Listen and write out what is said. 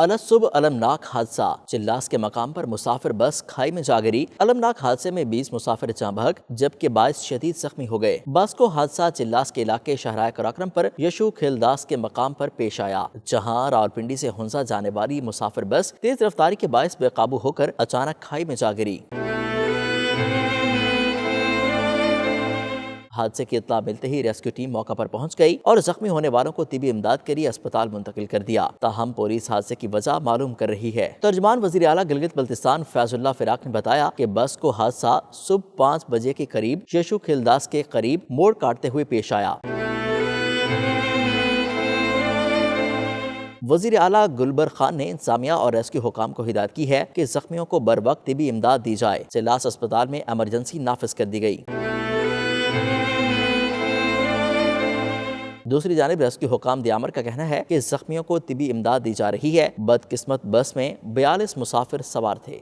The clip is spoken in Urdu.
الصبح المناک حادثہ، چلاس کے مقام پر مسافر بس کھائی میں جا گری۔ المناک حادثے میں 20 مسافر جاں بحق جبکہ 22 شدید زخمی ہو گئے۔ بس کو حادثہ چلاس کے علاقے شاہراہ قراقرم پر یشو کھیلداس کے مقام پر پیش آیا، جہاں راولپنڈی سے ہنزا جانے والی مسافر بس تیز رفتاری کے باعث بے قابو ہو کر اچانک کھائی میں جا گری۔ حادثے کی اطلاع ملتے ہی ریسکیو ٹیم موقع پر پہنچ گئی اور زخمی ہونے والوں کو طبی امداد کے لیے اسپتال منتقل کر دیا۔ تاہم پولیس حادثے کی وجہ معلوم کر رہی ہے۔ ترجمان وزیر اعلیٰ گلگت بلتستان فیض اللہ فراق نے بتایا کہ بس کو حادثہ صبح 5 بجے کے قریب یشو کھیلداس کے قریب موڑ کاٹتے ہوئے پیش آیا۔ وزیر اعلیٰ گلبر خان نے انتظامیہ اور ریسکیو حکام کو ہدایت کی ہے کہ زخمیوں کو بروقت طبی امداد دی جائے۔ چلاس اسپتال میں ایمرجنسی نافذ کر دی گئی۔ دوسری جانب ریسکیو حکام دیامر کا کہنا ہے کہ زخمیوں کو طبی امداد دی جا رہی ہے۔ بدقسمت بس میں 42 مسافر سوار تھے۔